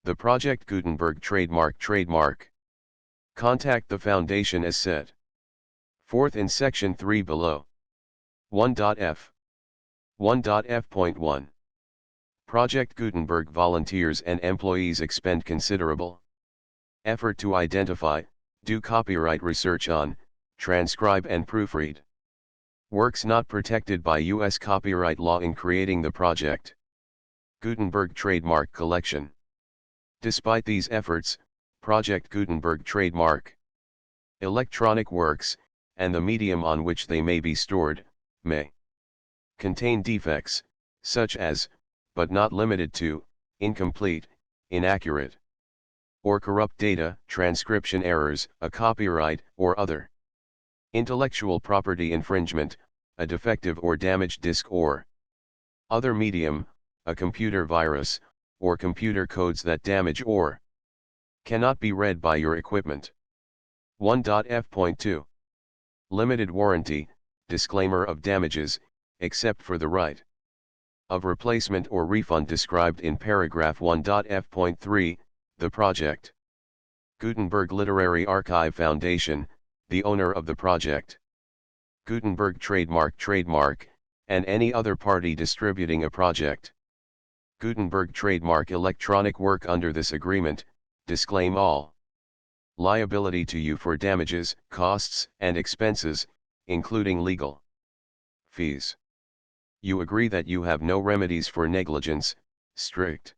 The Project Gutenberg trademark. Contact the foundation as set forth in section 3 below. 1.f 1.f.1 Project Gutenberg volunteers and employees expend considerable effort to identify, do copyright research on, transcribe and proofread works not protected by U.S. copyright law in creating the Project Gutenberg trademark collection. Despite these efforts, Project Gutenberg trademark electronic works, and the medium on which they may be stored, may contain defects, such as, but not limited to, incomplete, inaccurate, or corrupt data, transcription errors, a copyright or other intellectual property infringement, a defective or damaged disk or other medium, a computer virus, or computer codes that damage or cannot be read by your equipment. 1.f.2 Limited warranty, disclaimer of damages, except for the right of replacement or refund described in paragraph 1.f.3, the Project Gutenberg Literary Archive Foundation, the owner of the Project Gutenberg trademark, and any other party distributing a Project Gutenberg trademark electronic work under this agreement, disclaim all liability to you for damages, costs, and expenses, including legal fees. You agree that you have no remedies for negligence, strict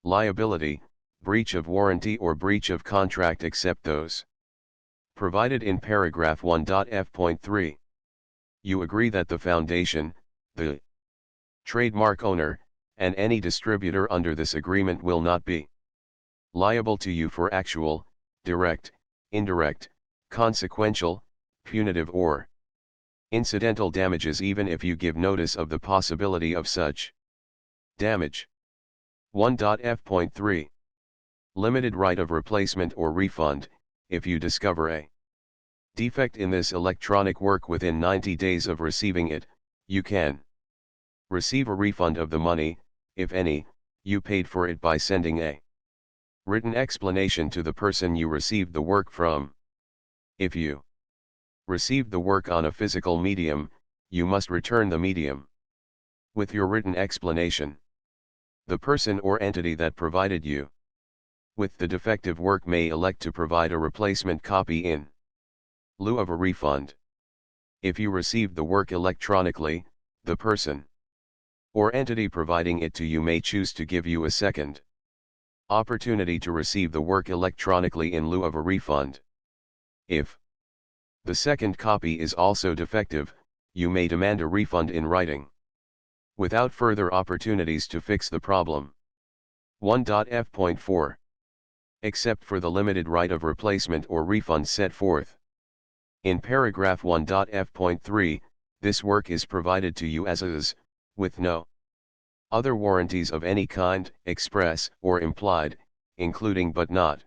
liability, breach of warranty or breach of contract except those provided in paragraph 1.f.3. You agree that the foundation, the trademark owner, and any distributor under this agreement will not be liable to you for actual, direct, indirect, consequential, punitive or incidental damages even if you give notice of the possibility of such damage. 1.f.3 Limited right of replacement or refund, if you discover a defect in this electronic work within 90 days of receiving it, you can receive a refund of the money, if any, you paid for it by sending a written explanation to the person you received the work from. If you received the work on a physical medium, you must return the medium with your written explanation. The person or entity that provided you with the defective work may elect to provide a replacement copy in lieu of a refund. If you received the work electronically, the person or entity providing it to you may choose to give you a second opportunity to receive the work electronically in lieu of a refund. If the second copy is also defective, you may demand a refund in writing, without further opportunities to fix the problem. 1.f.4 Except for the limited right of replacement or refund set forth in paragraph 1.f.3, this work is provided to you as is, with no other warranties of any kind, express or implied, including but not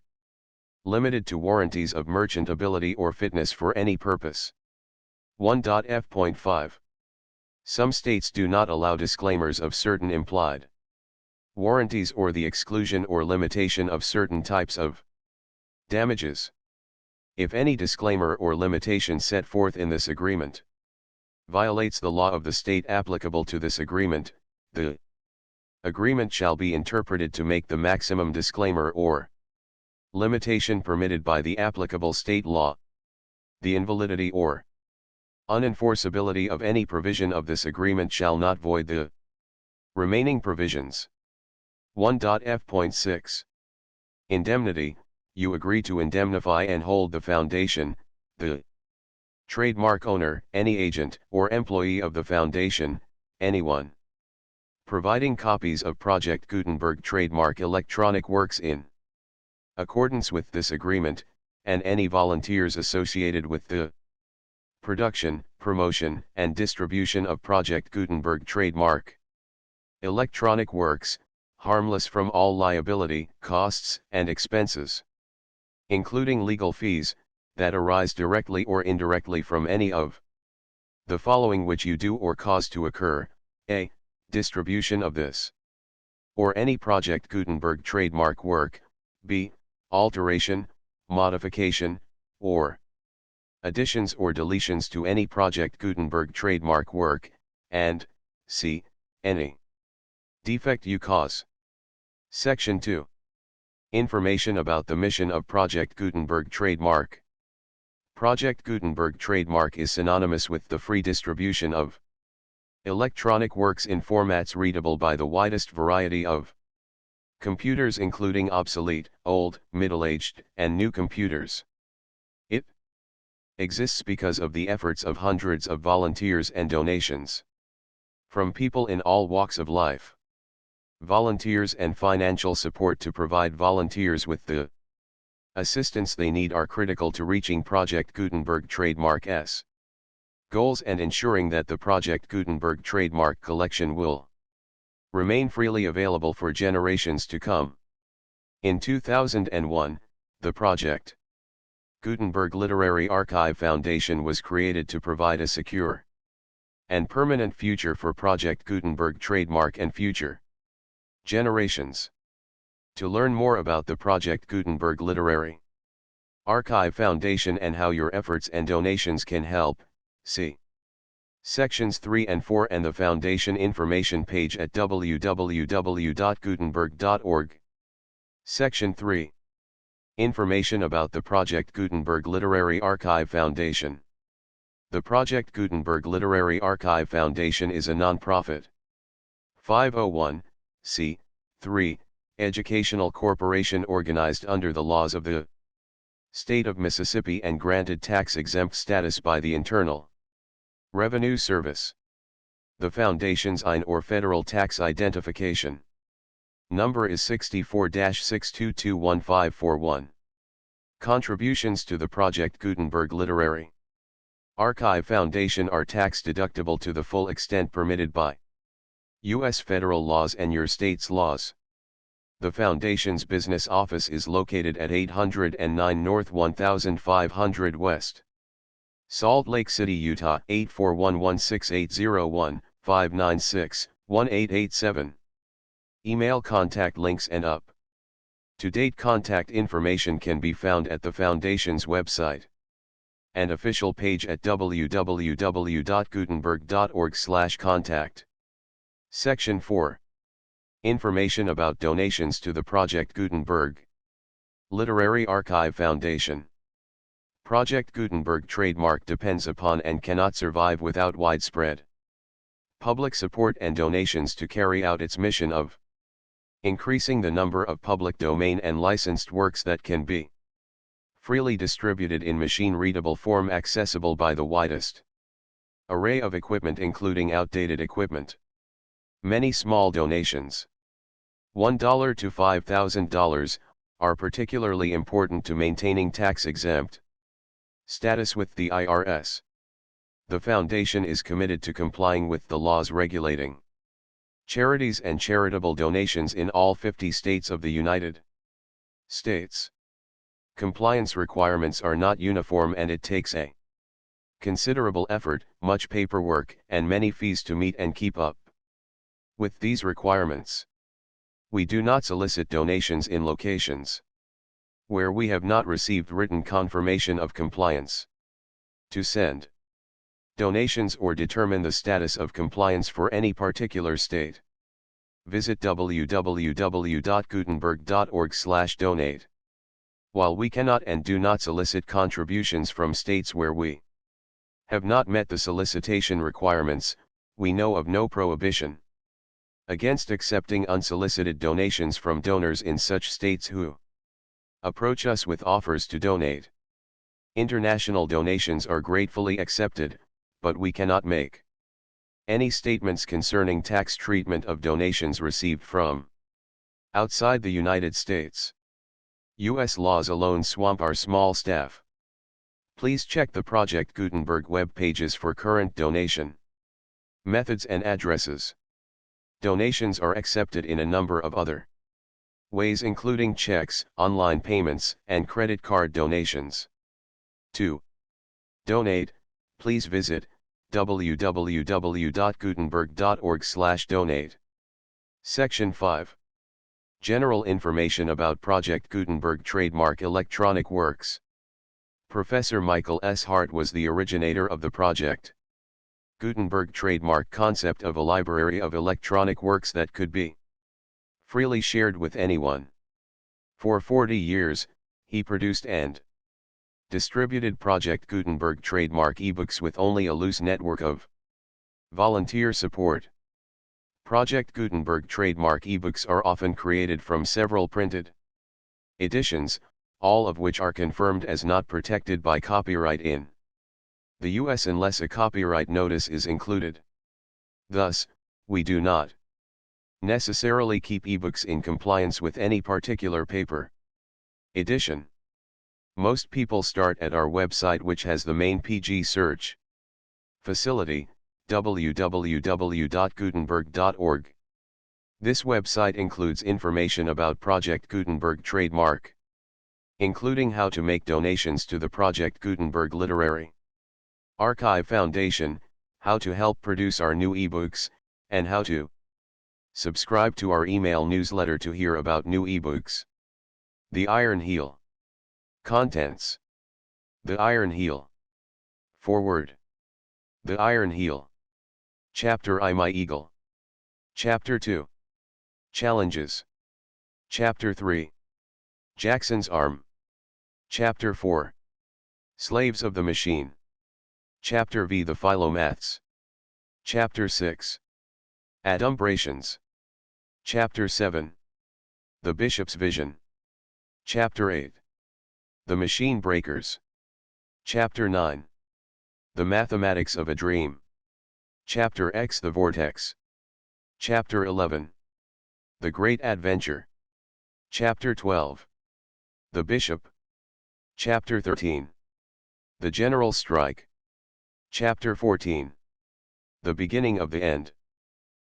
limited to warranties of merchantability or fitness for any purpose. 1.f.5 Some states do not allow disclaimers of certain implied warranties or the exclusion or limitation of certain types of damages. If any disclaimer or limitation set forth in this agreement violates the law of the state applicable to this agreement, the agreement shall be interpreted to make the maximum disclaimer or limitation permitted by the applicable state law. The invalidity or unenforceability of any provision of this agreement shall not void the remaining provisions. 1.f.6 Indemnity. You agree to indemnify and hold the foundation, the trademark owner, any agent or employee of the foundation, anyone providing copies of Project Gutenberg trademark electronic works in accordance with this agreement, and any volunteers associated with the production, promotion, and distribution of Project Gutenberg trademark electronic works, harmless from all liability, costs, and expenses, including legal fees, that arise directly or indirectly from any of the following which you do or cause to occur: a. Distribution of this or any Project Gutenberg trademark work, b. alteration, modification, or additions or deletions to any Project Gutenberg trademark work, and c. any defect you cause. Section 2. Information about the mission of Project Gutenberg trademark. Project Gutenberg trademark is synonymous with the free distribution of electronic works in formats readable by the widest variety of computers, including obsolete, old, middle-aged, and new computers. It exists because of the efforts of hundreds of volunteers and donations from people in all walks of life. Volunteers and financial support to provide volunteers with the assistance they need are critical to reaching Project Gutenberg trademark's goals and ensuring that the Project Gutenberg trademark collection will remain freely available for generations to come. In 2001, the Project Gutenberg Literary Archive Foundation was created to provide a secure and permanent future for Project Gutenberg trademark and future generations. To learn more about the Project Gutenberg Literary Archive Foundation and how your efforts and donations can help, see Sections 3 and 4 and the Foundation information page at www.gutenberg.org. Section 3. Information about the Project Gutenberg Literary Archive Foundation. The Project Gutenberg Literary Archive Foundation is a non-profit 501(c)(3) educational corporation organized under the laws of the State of Mississippi and granted tax-exempt status by the Internal Revenue Service. The Foundation's IN or Federal Tax Identification number is 64-6221541. Contributions to the Project Gutenberg Literary Archive Foundation are tax-deductible to the full extent permitted by U.S. federal laws and your state's laws. The Foundation's business office is located at 809 North 1500 West, Salt Lake City, Utah 841-16801-596-1887. Email contact links and up-to-date contact information can be found at the Foundation's website and official page at www.gutenberg.org/contact. Section 4. Information about donations to the Project Gutenberg Literary Archive Foundation. Project Gutenberg trademark depends upon and cannot survive without widespread public support and donations to carry out its mission of increasing the number of public domain and licensed works that can be freely distributed in machine-readable form accessible by the widest array of equipment, including outdated equipment. Many small donations, $1 to $5,000, are particularly important to maintaining tax-exempt status with the IRS. The Foundation is committed to complying with the laws regulating charities and charitable donations in all 50 states of the United States. Compliance requirements are not uniform and it takes a considerable effort, much paperwork, and many fees to meet and keep up with these requirements. We do not solicit donations in locations where we have not received written confirmation of compliance. To send donations or determine the status of compliance for any particular state, visit www.gutenberg.org/donate. While we cannot and do not solicit contributions from states where we have not met the solicitation requirements, we know of no prohibition against accepting unsolicited donations from donors in such states who approach us with offers to donate. International donations are gratefully accepted, but we cannot make any statements concerning tax treatment of donations received from outside the United States. U.S. laws alone swamp our small staff. Please check the Project Gutenberg web pages for current donation methods and addresses. Donations are accepted in a number of other ways, including checks, online payments, and credit card donations. To donate, please visit www.gutenberg.org/donate. Section 5. General information about Project Gutenberg trademark electronic works. Professor Michael S. Hart was the originator of the project. Gutenberg trademark concept of a library of electronic works that could be freely shared with anyone. For 40 years, he produced and distributed Project Gutenberg trademark ebooks with only a loose network of volunteer support. Project Gutenberg trademark ebooks are often created from several printed editions, all of which are confirmed as not protected by copyright in the US unless a copyright notice is included. Thus, we do not necessarily keep ebooks in compliance with any particular paper edition. Most people start at our website, which has the main PG search facility, www.gutenberg.org. This website includes information about Project Gutenberg trademark, including how to make donations to the Project Gutenberg Literary Archive Foundation, how to help produce our new ebooks, and how to subscribe to our email newsletter to hear about new ebooks. The Iron Heel. Contents. The Iron Heel. Foreword. The Iron Heel. Chapter I My Eagle. Chapter 2. Challenges. Chapter 3. Jackson's Arm. Chapter 4. Slaves of the Machine. Chapter V. The Philomaths. Chapter 6. Adumbrations. Chapter 7. The Bishop's Vision. Chapter 8. The Machine Breakers. Chapter 9. The Mathematics of a Dream. Chapter X. The Vortex. Chapter 11. The Great Adventure. Chapter 12. The Bishop. Chapter 13. The General Strike. Chapter 14. The Beginning of the End.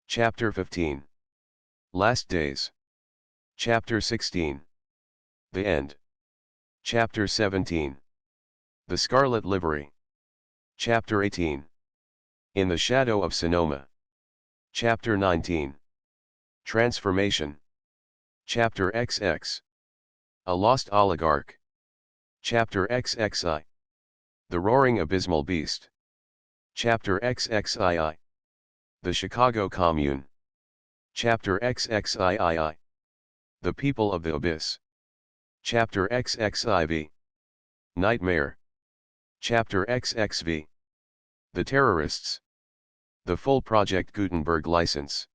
Chapter 15. Last Days. Chapter 16. The End. Chapter 17. The Scarlet Livery. Chapter 18. In the Shadow of Sonoma. Chapter 19. Transformation. Chapter XX. A Lost Oligarch. Chapter XXI. The Roaring Abysmal Beast. Chapter XXII. The Chicago Commune. Chapter XXIII. The People of the Abyss. Chapter XXIV. Nightmare. Chapter XXV. The Terrorists. The full Project Gutenberg license.